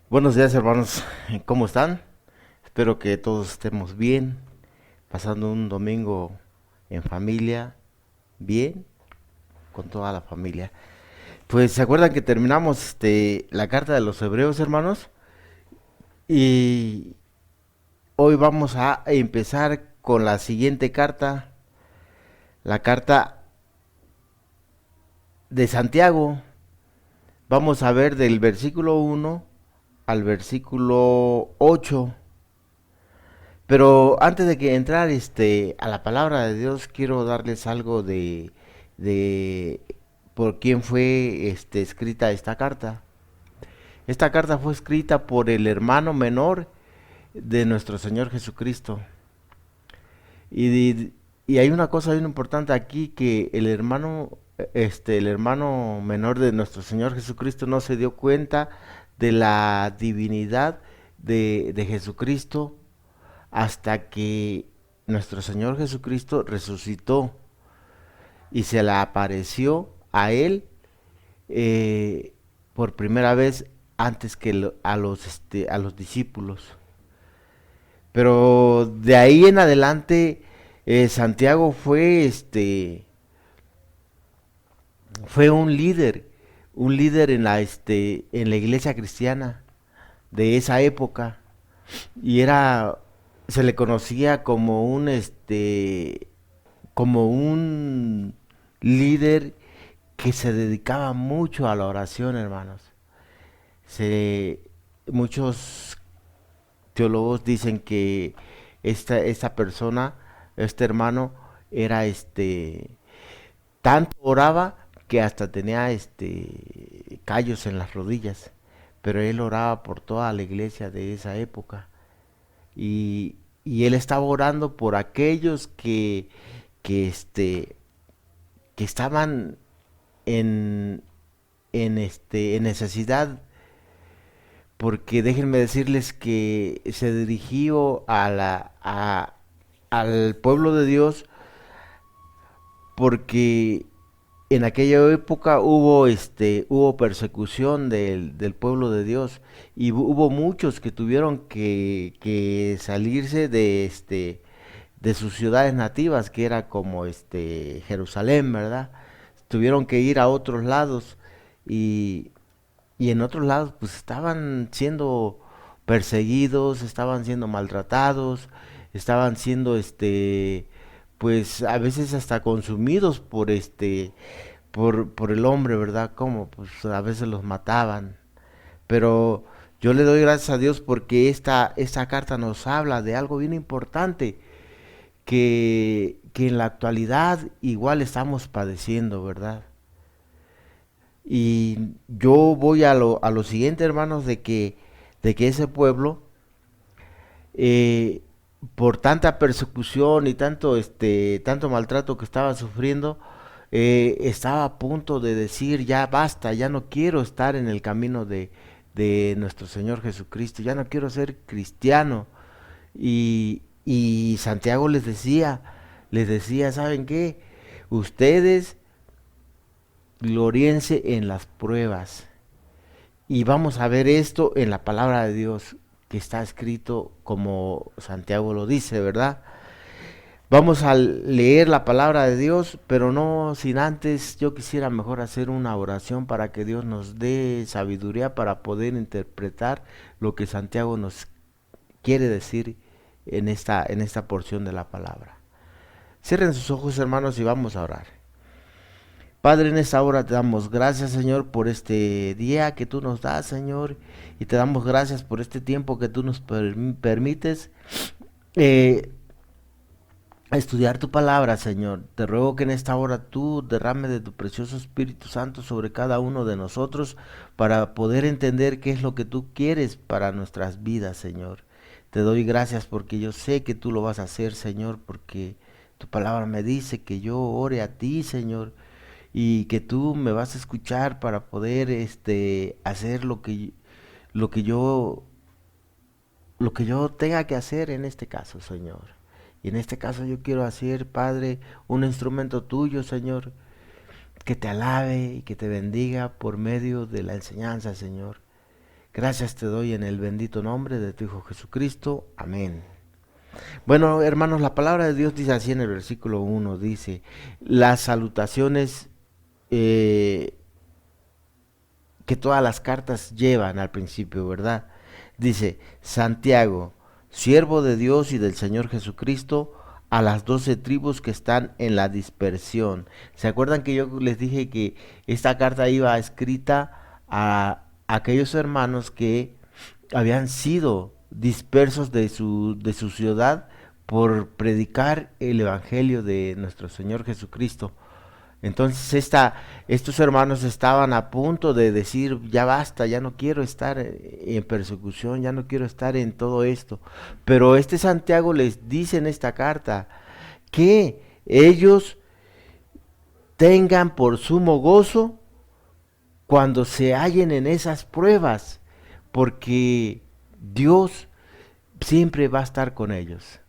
Buenos días, hermanos. ¿Cómo están? Espero que todos estemos bien, pasando un domingo en familia, bien, con toda la familia. Pues se acuerdan que terminamos la carta de los Hebreos, hermanos, y hoy vamos a empezar con la siguiente carta, la carta de Santiago. Vamos a ver del versículo 1 al versículo 8. Pero antes de que entrar a la palabra de Dios, quiero darles algo de por quién fue escrita esta carta. Esta carta fue escrita por el hermano menor de nuestro Señor Jesucristo. Y, y hay una cosa bien importante aquí, que el hermano menor de nuestro Señor Jesucristo no se dio cuenta de la divinidad de Jesucristo hasta que nuestro Señor Jesucristo resucitó y se le apareció a él eh, por primera vez antes que a los discípulos. Pero de ahí en adelante Santiago fue un líder en la iglesia cristiana de esa época, y se le conocía como un líder que se dedicaba mucho a la oración, hermanos. Se, Muchos teólogos dicen que esta persona, este hermano, era tanto oraba que hasta tenía callos en las rodillas, pero él oraba por toda la iglesia de esa época. Y él estaba orando por aquellos que, este, que estaban en, en necesidad, porque déjenme decirles que se dirigió al pueblo de Dios, porque en aquella época hubo persecución del pueblo de Dios, y hubo muchos que tuvieron que salirse de sus ciudades nativas, que era como Jerusalén, ¿verdad? Tuvieron que ir a otros lados, y, y en otros lados pues estaban siendo perseguidos, estaban siendo maltratados, estaban siendo pues a veces hasta consumidos por el hombre, ¿verdad? Como pues a veces los mataban. Pero yo le doy gracias a Dios porque esta carta nos habla de algo bien importante que en la actualidad igual estamos padeciendo, ¿verdad? Y yo voy a lo siguiente, hermanos, de que ese pueblo, eh, por tanta persecución y tanto maltrato que estaba sufriendo, estaba a punto de decir, ya basta, ya no quiero estar en el camino de nuestro Señor Jesucristo, ya no quiero ser cristiano. Y Santiago les decía, ¿saben qué? Ustedes gloríense en las pruebas. Y vamos a ver esto en la palabra de Dios, que está escrito como Santiago lo dice, ¿verdad? Vamos a leer la palabra de Dios, pero no sin antes yo quisiera mejor hacer una oración para que Dios nos dé sabiduría para poder interpretar lo que Santiago nos quiere decir en esta porción de la palabra. Cierren sus ojos, hermanos, y vamos a orar. Padre, en esta hora te damos gracias, Señor, por este día que tú nos das, Señor, y te damos gracias por este tiempo que tú nos permites eh, estudiar tu palabra, Señor. Te ruego que en esta hora tú derrame de tu precioso Espíritu Santo sobre cada uno de nosotros para poder entender qué es lo que tú quieres para nuestras vidas, Señor. Te doy gracias porque yo sé que tú lo vas a hacer, Señor, porque tu palabra me dice que yo ore a ti, Señor, y que tú me vas a escuchar para poder hacer lo que yo lo que yo tenga que hacer en este caso, Señor. Y en este caso yo quiero hacer, Padre, un instrumento tuyo, Señor, que te alabe y que te bendiga por medio de la enseñanza, Señor. Gracias te doy en el bendito nombre de tu Hijo Jesucristo. Amén. Bueno, hermanos, la palabra de Dios dice así en el versículo 1, dice, las salutaciones que todas las cartas llevan al principio, ¿verdad? Dice, Santiago, siervo de Dios y del Señor Jesucristo, a las 12 tribus que están en la dispersión. ¿Se acuerdan que yo les dije que esta carta iba escrita a aquellos hermanos que habían sido dispersos de su ciudad por predicar el Evangelio de nuestro Señor Jesucristo? Entonces estos hermanos estaban a punto de decir, ya basta, ya no quiero estar en persecución, ya no quiero estar en todo esto. Pero este Santiago les dice en esta carta que ellos tengan por sumo gozo cuando se hallen en esas pruebas, porque Dios siempre va a estar con ellos.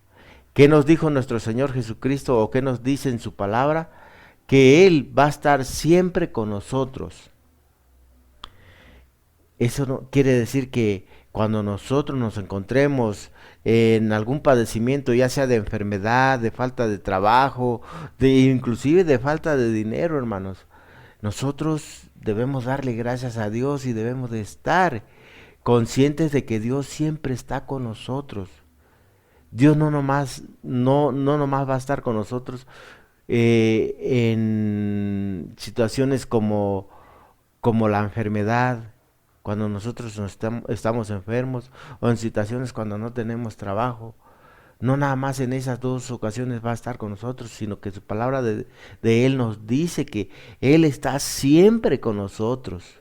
¿Qué nos dijo nuestro Señor Jesucristo o qué nos dice en su palabra? Que Él va a estar siempre con nosotros. Eso no quiere decir que cuando nosotros nos encontremos en algún padecimiento, ya sea de enfermedad, de falta de trabajo, inclusive de falta de dinero, hermanos, nosotros debemos darle gracias a Dios y debemos de estar conscientes de que Dios siempre está con nosotros. Dios no nomás va a estar con nosotros en situaciones como la enfermedad, cuando nosotros estamos enfermos, o en situaciones cuando no tenemos trabajo. No nada más en esas dos ocasiones va a estar con nosotros, sino que su palabra de Él nos dice que Él está siempre con nosotros.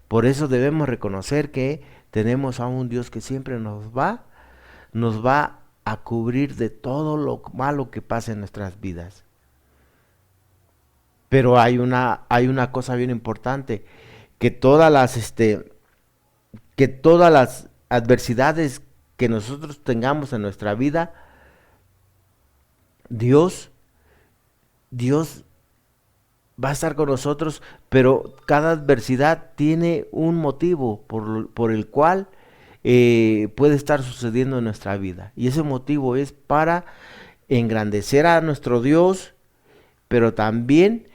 Por eso debemos reconocer que tenemos a un Dios que siempre nos va a cubrir de todo lo malo que pasa en nuestras vidas. Pero hay una cosa bien importante, que que todas las adversidades que nosotros tengamos en nuestra vida, Dios, Dios va a estar con nosotros, pero cada adversidad tiene un motivo por el cual puede estar sucediendo en nuestra vida. Y ese motivo es para engrandecer a nuestro Dios, pero también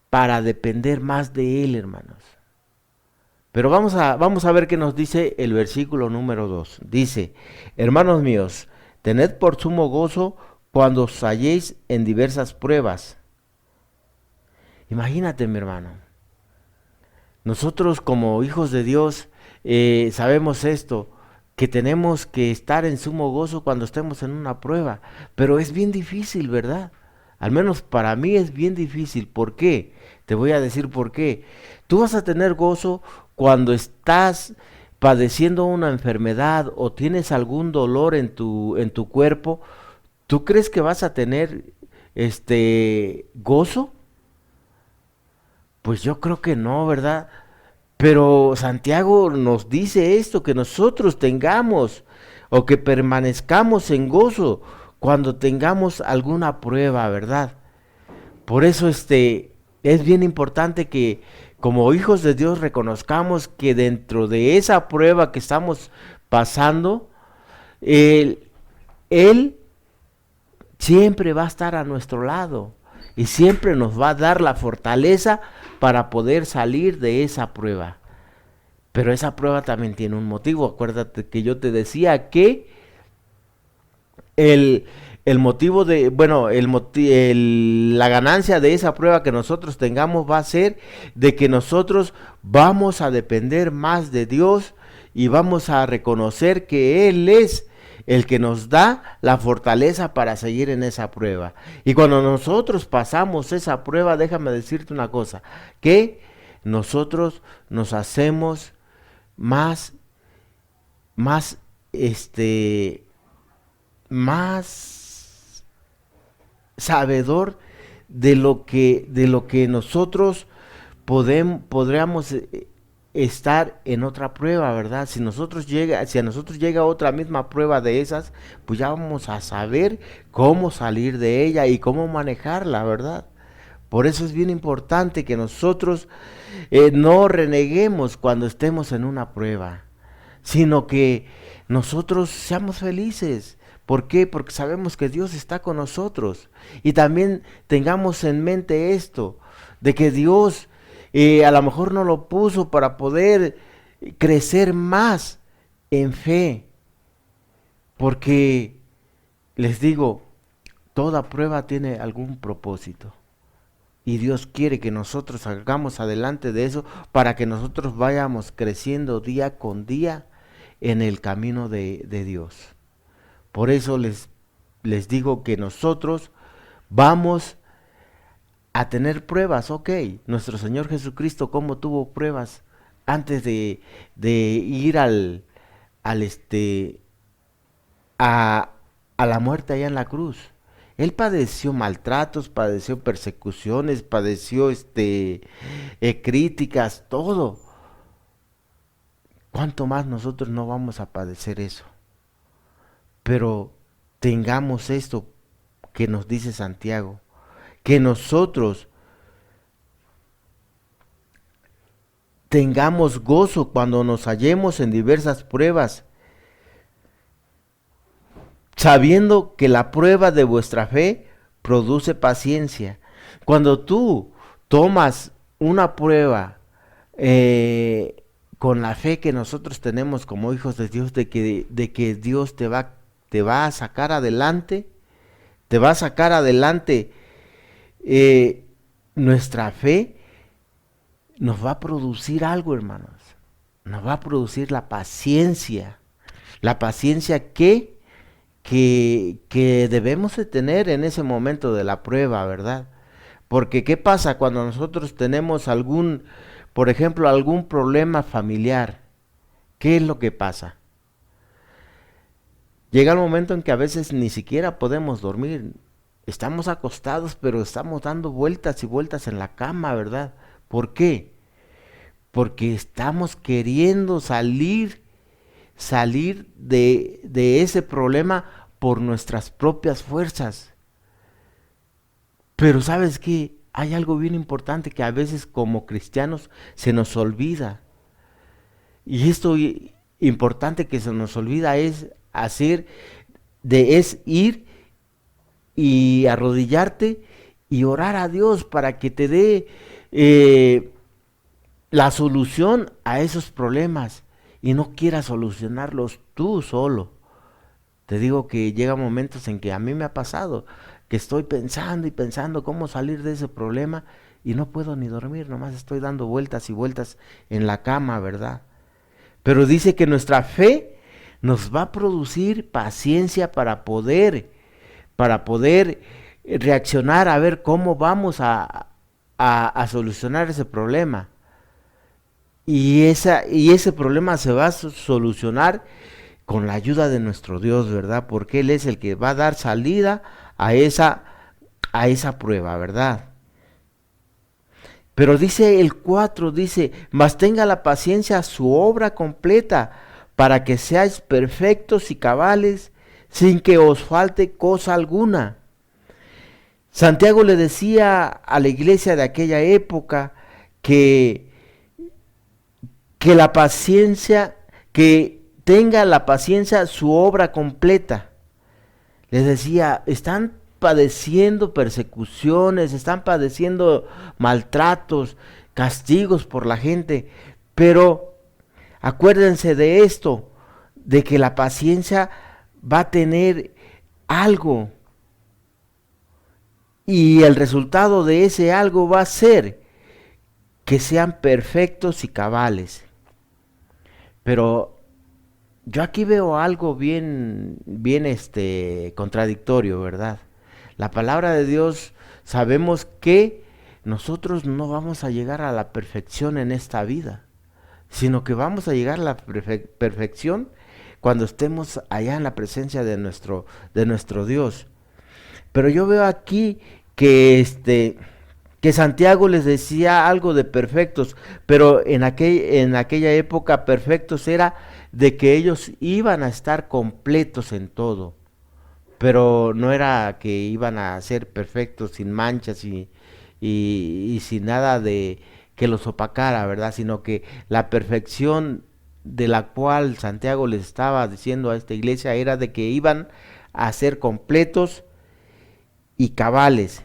para depender más de Él, hermanos. Pero vamos a ver qué nos dice el versículo número 2. Dice, hermanos míos, tened por sumo gozo cuando os halléis en diversas pruebas. Imagínate, mi hermano. Nosotros como hijos de Dios sabemos esto, que tenemos que estar en sumo gozo cuando estemos en una prueba. Pero es bien difícil, ¿verdad? Al menos para mí es bien difícil. ¿Por qué? Te voy a decir por qué. Tú vas a tener gozo cuando estás padeciendo una enfermedad o tienes algún dolor en tu cuerpo. ¿Tú crees que vas a tener gozo? Pues yo creo que no, ¿verdad? Pero Santiago nos dice esto, que nosotros tengamos o que permanezcamos en gozo cuando tengamos alguna prueba, ¿verdad? Por eso es bien importante que como hijos de Dios reconozcamos que dentro de esa prueba que estamos pasando, Él siempre va a estar a nuestro lado y siempre nos va a dar la fortaleza para poder salir de esa prueba. Pero esa prueba también tiene un motivo. Acuérdate que yo te decía que el motivo de, bueno, la ganancia de esa prueba que nosotros tengamos va a ser de que nosotros vamos a depender más de Dios y vamos a reconocer que Él es el que nos da la fortaleza para seguir en esa prueba. Y cuando nosotros pasamos esa prueba, déjame decirte una cosa, que nosotros nos hacemos más sabedor de lo que nosotros podríamos estar en otra prueba, ¿verdad? Si a nosotros llega otra misma prueba de esas, pues ya vamos a saber cómo salir de ella y cómo manejarla, ¿verdad? Por eso es bien importante que nosotros no reneguemos cuando estemos en una prueba. sino que nosotros seamos felices. ¿Por qué? Porque sabemos que Dios está con nosotros. Y también tengamos en mente esto, de que Dios a lo mejor no lo puso para poder crecer más en fe. Porque les digo, toda prueba tiene algún propósito. Y Dios quiere que nosotros salgamos adelante de eso para que nosotros vayamos creciendo día con día en el camino de Dios. Por eso les digo que nosotros vamos a tener pruebas, ok. Nuestro Señor Jesucristo, ¿cómo tuvo pruebas antes de ir al a, a la muerte allá en la cruz? Él padeció maltratos, padeció persecuciones, padeció críticas, todo. ¿Cuánto más nosotros no vamos a padecer eso? Pero tengamos esto que nos dice Santiago, que nosotros tengamos gozo cuando nos hallemos en diversas pruebas, sabiendo que la prueba de vuestra fe produce paciencia. Cuando tú tomas una prueba con la fe que nosotros tenemos como hijos de Dios, de que Dios te va a sacar adelante, te va a sacar adelante, nuestra fe nos va a producir algo, hermanos. Nos va a producir la paciencia. La paciencia que debemos de tener en ese momento de la prueba, ¿verdad? Porque ¿qué pasa cuando nosotros tenemos por ejemplo, algún problema familiar? ¿Qué es lo que pasa? Llega el momento en que a veces ni siquiera podemos dormir. Estamos acostados, pero estamos dando vueltas y vueltas en la cama, ¿verdad? ¿Por qué? Porque estamos queriendo salir de ese problema por nuestras propias fuerzas. Pero ¿sabes qué? Hay algo bien importante que a veces como cristianos se nos olvida. Y esto importante que se nos olvida es es ir y arrodillarte y orar a Dios para que te dé la solución a esos problemas y no quieras solucionarlos tú solo. Te digo que llega momentos en que a mí me ha pasado que estoy pensando y pensando cómo salir de ese problema y no puedo ni dormir, nomás estoy dando vueltas y vueltas en la cama, ¿verdad? Pero dice que nuestra fe nos va a producir paciencia para poder reaccionar a ver cómo vamos a solucionar ese problema. Y ese problema se va a solucionar con la ayuda de nuestro Dios, ¿verdad? Porque Él es el que va a dar salida a esa prueba, ¿verdad? Pero dice el 4, dice, mas tenga la paciencia su obra completa, para que seáis perfectos y cabales, sin que os falte cosa alguna. Santiago le decía a la iglesia de aquella época que la paciencia, que tenga la paciencia su obra completa. Les decía, están padeciendo persecuciones, están padeciendo maltratos, castigos por la gente, pero acuérdense de esto, de que la paciencia va a tener algo y el resultado de ese algo va a ser que sean perfectos y cabales. Pero yo aquí veo algo bien contradictorio, ¿verdad? La palabra de Dios, sabemos que nosotros no vamos a llegar a la perfección en esta vida, sino que vamos a llegar a la perfección cuando estemos allá en la presencia de nuestro Dios. Pero yo veo aquí que Santiago les decía algo de perfectos, pero en aquella época perfectos era de que ellos iban a estar completos en todo, pero no era que iban a ser perfectos sin manchas y sin nada de que los opacara, ¿verdad? Sino que la perfección de la cual Santiago les estaba diciendo a esta iglesia era de que iban a ser completos y cabales,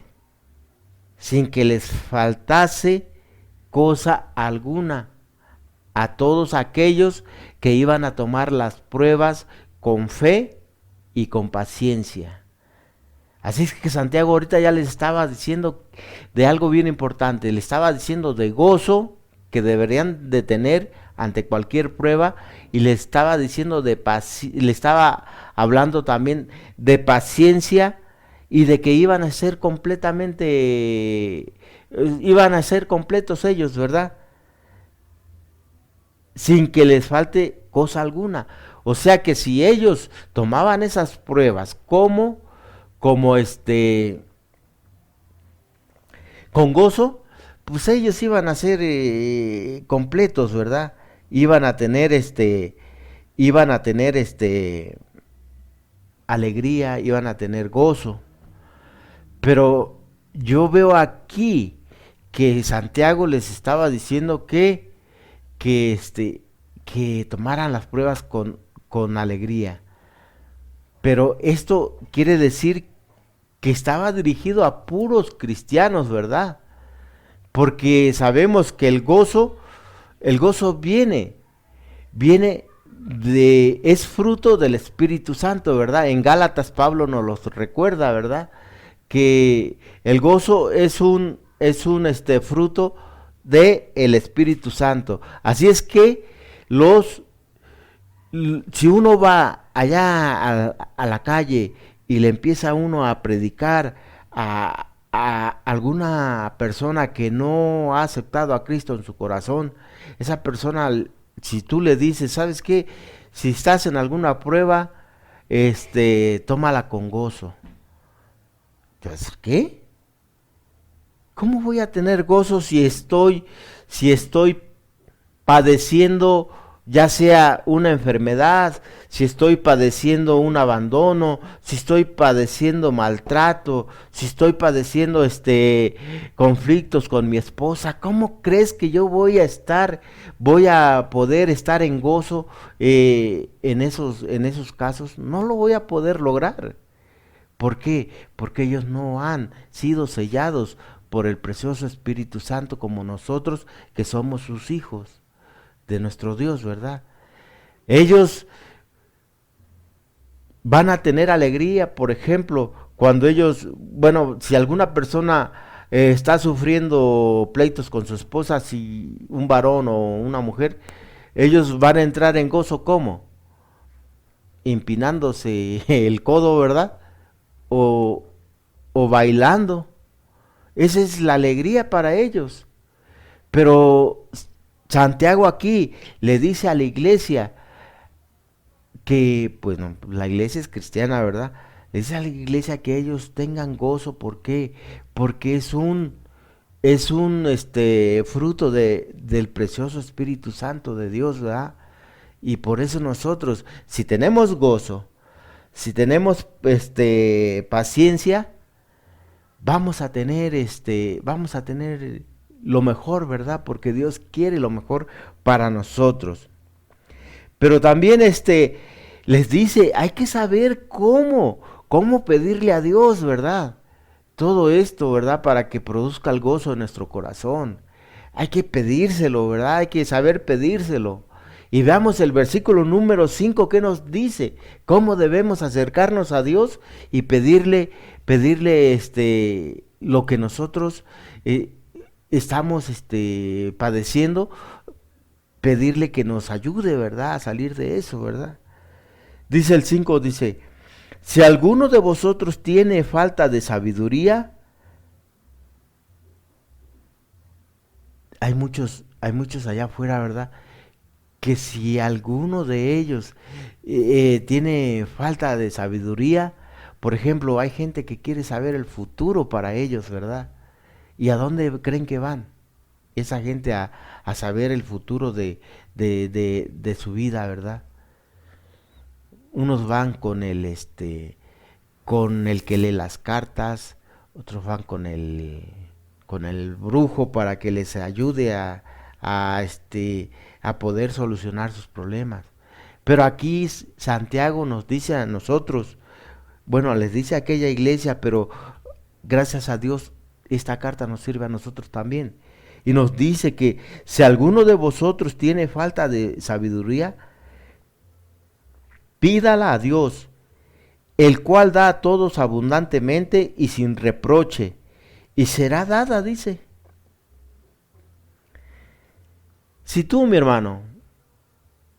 sin que les faltase cosa alguna a todos aquellos que iban a tomar las pruebas con fe y con paciencia. Así es que Santiago ahorita ya les estaba diciendo de algo bien importante, le estaba diciendo de gozo que deberían de tener ante cualquier prueba, y le estaba diciendo le estaba hablando también de paciencia, y de que iban a ser iban a ser completos ellos, ¿verdad? Sin que les falte cosa alguna. O sea que si ellos tomaban esas pruebas como con gozo, pues ellos iban a ser completos, ¿verdad? Iban a tener alegría, iban a tener gozo. Pero yo veo aquí que Santiago les estaba diciendo que que tomaran las pruebas con alegría. Pero esto quiere decir que estaba dirigido a puros cristianos, ¿verdad? Porque sabemos que el gozo es fruto del Espíritu Santo, ¿verdad? En Gálatas Pablo nos los recuerda, ¿verdad? Que el gozo es un fruto de el Espíritu Santo. Así es que los si uno va allá a la calle y le empieza uno a predicar a alguna persona que no ha aceptado a Cristo en su corazón, esa persona, si tú le dices, ¿sabes qué? Si estás en alguna prueba, tómala con gozo. Entonces, ¿qué? ¿Cómo voy a tener gozo si estoy padeciendo ya sea una enfermedad, si estoy padeciendo un abandono, si estoy padeciendo maltrato, si estoy padeciendo conflictos con mi esposa? ¿Cómo crees que yo voy a poder estar en gozo en esos casos? No lo voy a poder lograr. ¿Por qué? Porque ellos no han sido sellados por el precioso Espíritu Santo como nosotros, que somos sus hijos de nuestro Dios, ¿verdad? Ellos van a tener alegría, por ejemplo, cuando bueno, si alguna persona está sufriendo pleitos con su esposa, si un varón o una mujer, ellos van a entrar en gozo, ¿cómo? Empinándose el codo, ¿verdad? O, o bailando. Esa es la alegría para ellos. Pero Santiago aquí le dice a la iglesia que, pues no, la iglesia es cristiana, ¿verdad? Le dice a la iglesia que ellos tengan gozo. ¿Por qué? Porque es un fruto del precioso Espíritu Santo de Dios, ¿verdad? Y por eso nosotros, si tenemos gozo, si tenemos paciencia, vamos a tener lo mejor, ¿verdad? Porque Dios quiere lo mejor para nosotros. Pero también les dice, hay que saber cómo pedirle a Dios, ¿verdad? Todo esto, ¿verdad? Para que produzca el gozo en nuestro corazón. Hay que pedírselo, ¿verdad? Hay que saber pedírselo. Y veamos el versículo número 5 que nos dice cómo debemos acercarnos a Dios y pedirle lo que nosotros estamos padeciendo, pedirle que nos ayude, ¿verdad? A salir de eso, ¿verdad? Dice el 5, dice, si alguno de vosotros tiene falta de sabiduría, hay muchos allá afuera, ¿verdad? Que si alguno de ellos tiene falta de sabiduría, por ejemplo, hay gente que quiere saber el futuro para ellos, ¿verdad? ¿Y a dónde creen que van? Esa gente a saber el futuro de su vida, ¿verdad? Unos van con el que lee las cartas, otros van con el brujo para que les ayude a poder solucionar sus problemas. Pero aquí Santiago nos dice a nosotros, bueno, les dice a aquella iglesia, pero gracias a Dios esta carta nos sirve a nosotros también. Y nos dice que si alguno de vosotros tiene falta de sabiduría, pídala a Dios, el cual da a todos abundantemente y sin reproche, y será dada, dice. Si tú, mi hermano,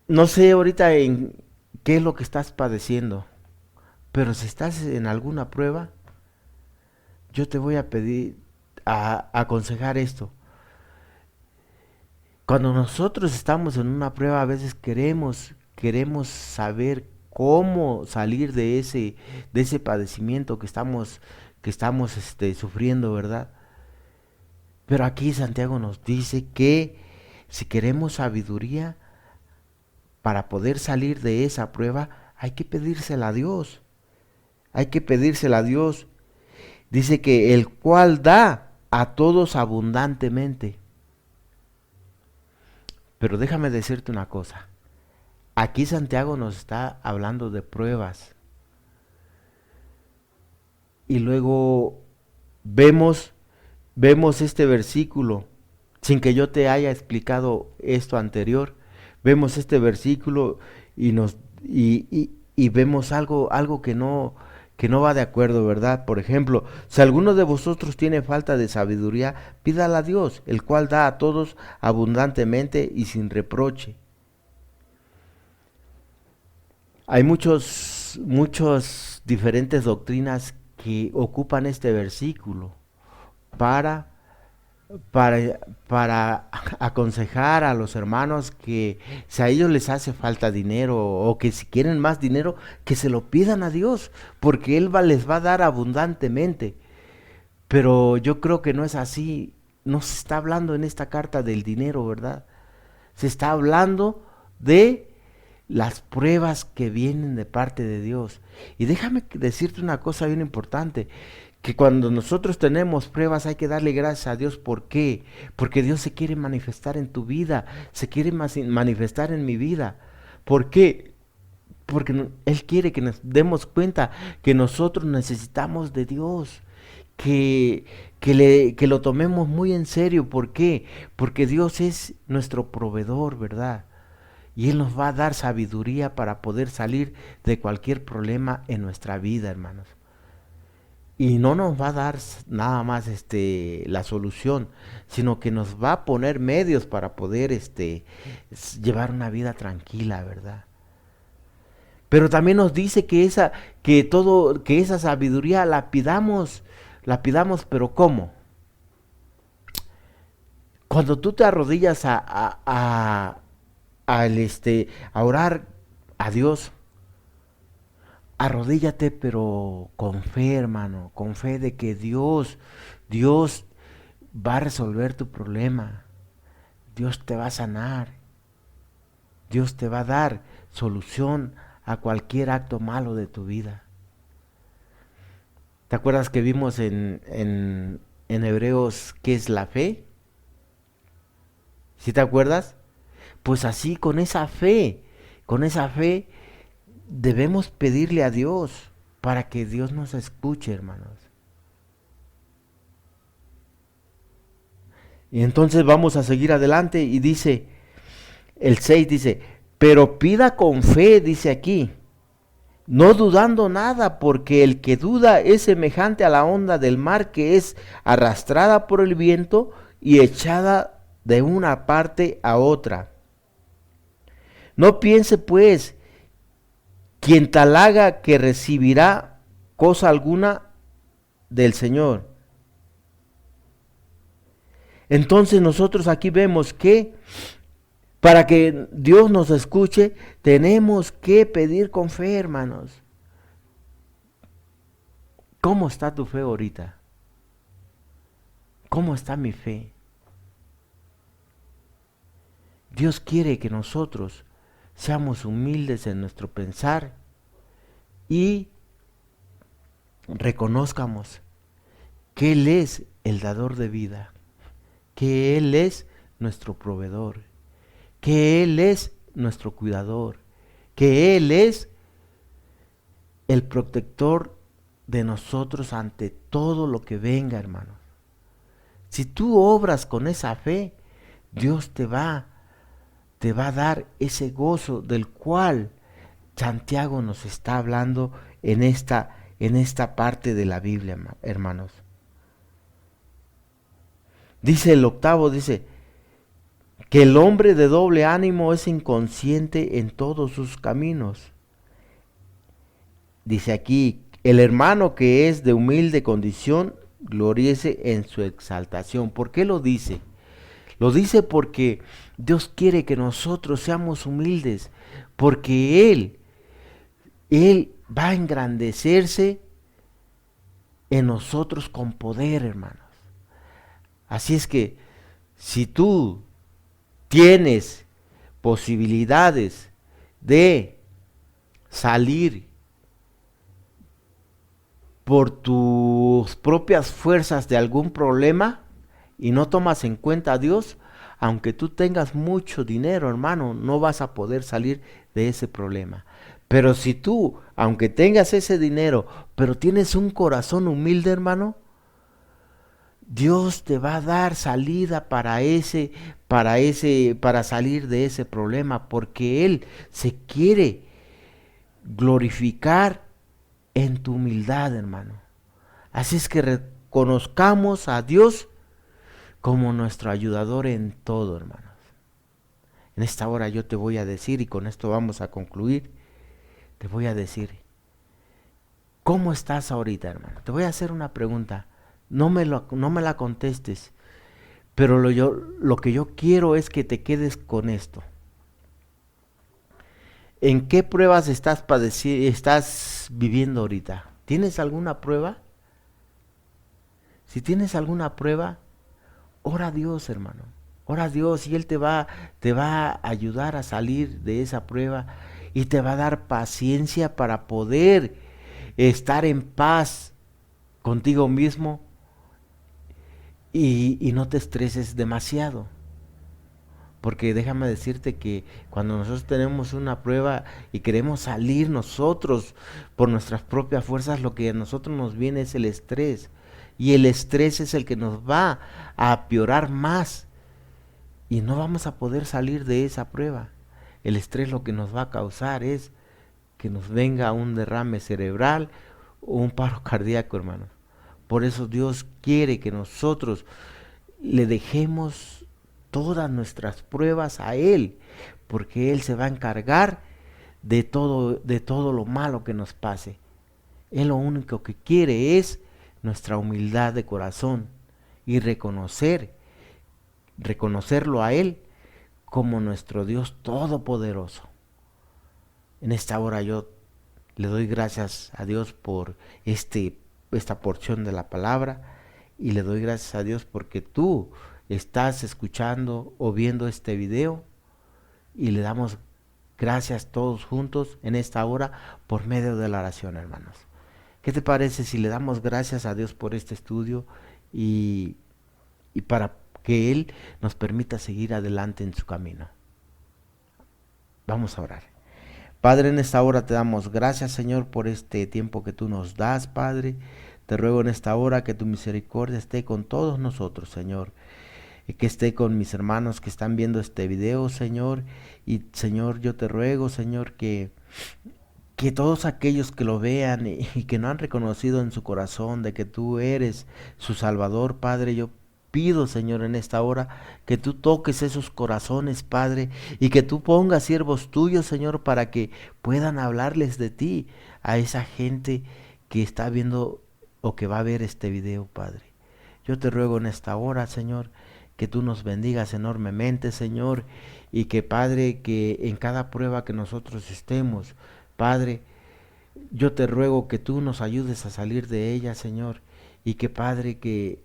no sé ahorita en qué es lo que estás padeciendo, pero si estás en alguna prueba, yo te voy a pedir, a aconsejar esto. Cuando nosotros estamos en una prueba, a veces queremos saber cómo salir de ese padecimiento que estamos sufriendo, ¿verdad? Pero aquí Santiago nos dice que si queremos sabiduría para poder salir de esa prueba, hay que pedírsela a Dios. Hay que pedírsela a Dios. Dice que el cual da a todos abundantemente. Pero déjame decirte una cosa. Aquí Santiago nos está hablando de pruebas. Y luego vemos este versículo, sin que yo te haya explicado esto anterior. Vemos este versículo y y vemos algo que no va de acuerdo, ¿verdad? Por ejemplo, si alguno de vosotros tiene falta de sabiduría, pídala a Dios, el cual da a todos abundantemente y sin reproche. Hay muchas diferentes doctrinas que ocupan este versículo para para aconsejar a los hermanos que si a ellos les hace falta dinero o que si quieren más dinero, que se lo pidan a Dios, porque les va a dar abundantemente. Pero yo creo que no es así. No se está hablando en esta carta del dinero, ¿verdad? Se está hablando de las pruebas que vienen de parte de Dios. Y déjame decirte una cosa bien importante, que cuando nosotros tenemos pruebas hay que darle gracias a Dios. ¿Por qué? Porque Dios se quiere manifestar en tu vida, se quiere manifestar en mi vida. ¿Por qué? Porque Él quiere que nos demos cuenta que nosotros necesitamos de Dios, que lo tomemos muy en serio. ¿Por qué? Porque Dios es nuestro proveedor, ¿verdad? Y Él nos va a dar sabiduría para poder salir de cualquier problema en nuestra vida, hermanos. Y no nos va a dar nada más la solución, sino que nos va a poner medios para poder llevar una vida tranquila, ¿verdad? Pero también nos dice que esa sabiduría la pidamos, pero ¿cómo? Cuando tú te arrodillas a orar a Dios, arrodíllate, pero con fe, hermano, con fe de que Dios va a resolver tu problema. Dios te va a sanar. Dios te va a dar solución a cualquier acto malo de tu vida. ¿Te acuerdas que vimos en Hebreos qué es la fe? ¿Sí te acuerdas? Pues así, con esa fe debemos pedirle a Dios para que Dios nos escuche, hermanos. Y entonces vamos a seguir adelante y dice, el 6 dice, pero pida con fe, dice aquí, no dudando nada, porque el que duda es semejante a la onda del mar que es arrastrada por el viento y echada de una parte a otra. No piense pues quien tal haga que recibirá cosa alguna del Señor. Entonces nosotros aquí vemos que para que Dios nos escuche, tenemos que pedir con fe, hermanos. ¿Cómo está tu fe ahorita? ¿Cómo está mi fe? Dios quiere que nosotros seamos humildes en nuestro pensar y reconozcamos que Él es el dador de vida, que Él es nuestro proveedor, que Él es nuestro cuidador, que Él es el protector de nosotros ante todo lo que venga, hermanos. Si tú obras con esa fe, Dios te va a dar ese gozo del cual Santiago nos está hablando en esta parte de la Biblia, hermanos. Dice el octavo, dice que el hombre de doble ánimo es inconsciente en todos sus caminos. Dice aquí, el hermano que es de humilde condición, gloríese en su exaltación. ¿Por qué lo dice? Lo dice porque Dios quiere que nosotros seamos humildes, porque Él va a engrandecerse en nosotros con poder, hermanos. Así es que si tú tienes posibilidades de salir por tus propias fuerzas de algún problema y no tomas en cuenta a Dios, aunque tú tengas mucho dinero, hermano, no vas a poder salir de ese problema. Pero si tú, aunque tengas ese dinero, pero tienes un corazón humilde, hermano, Dios te va a dar salida para salir de ese problema, porque Él se quiere glorificar en tu humildad, hermano. Así es que reconozcamos a Dios como nuestro ayudador en todo, hermanos. En esta hora yo te voy a decir, y con esto vamos a concluir, te voy a decir, ¿cómo estás ahorita, hermano? Te voy a hacer una pregunta. No me la contestes, pero lo que yo quiero es que te quedes con esto. ¿En qué pruebas estás viviendo ahorita? ¿Tienes alguna prueba? Si tienes alguna prueba, ora a Dios, hermano. Ora a Dios y Él te va a ayudar a salir de esa prueba y te va a dar paciencia para poder estar en paz contigo mismo y no te estreses demasiado. Porque déjame decirte que cuando nosotros tenemos una prueba y queremos salir nosotros por nuestras propias fuerzas, lo que a nosotros nos viene es el estrés. Y el estrés es el que nos va a empeorar más. Y no vamos a poder salir de esa prueba. El estrés lo que nos va a causar es que nos venga un derrame cerebral o un paro cardíaco, hermanos. Por eso Dios quiere que nosotros le dejemos todas nuestras pruebas a Él, porque Él se va a encargar de todo lo malo que nos pase. Él lo único que quiere es nuestra humildad de corazón y reconocerlo a Él como nuestro Dios todopoderoso. En esta hora yo le doy gracias a Dios por esta porción de la palabra y le doy gracias a Dios porque tú estás escuchando o viendo este video y le damos gracias todos juntos en esta hora por medio de la oración, hermanos. ¿Qué te parece si le damos gracias a Dios por este estudio y para que Él nos permita seguir adelante en su camino? Vamos a orar. Padre, en esta hora te damos gracias, Señor, por este tiempo que tú nos das, Padre. Te ruego en esta hora que tu misericordia esté con todos nosotros, Señor. Y que esté con mis hermanos que están viendo este video, Señor. Y, Señor, yo te ruego, Señor, que todos aquellos que lo vean y que no han reconocido en su corazón de que tú eres su Salvador, Padre, yo pido, Señor, en esta hora que tú toques esos corazones, Padre, y que tú pongas siervos tuyos, Señor, para que puedan hablarles de ti a esa gente que está viendo o que va a ver este video, Padre. Yo te ruego en esta hora, Señor, que tú nos bendigas enormemente, Señor, y que, Padre, que en cada prueba que nosotros estemos, Padre, yo te ruego que tú nos ayudes a salir de ella, Señor, y que, Padre, que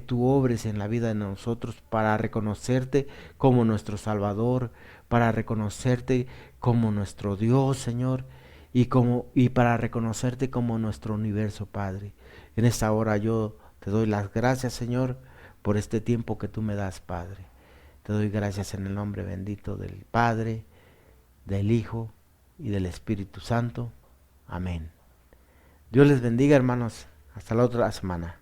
tú obres en la vida de nosotros para reconocerte como nuestro Salvador, para reconocerte como nuestro Dios, Señor, y para reconocerte como nuestro universo, Padre. En esta hora yo te doy las gracias, Señor, por este tiempo que tú me das, Padre. Te doy gracias en el nombre bendito del Padre, del Hijo y del Espíritu Santo. Amén. Dios les bendiga, hermanos. Hasta la otra semana.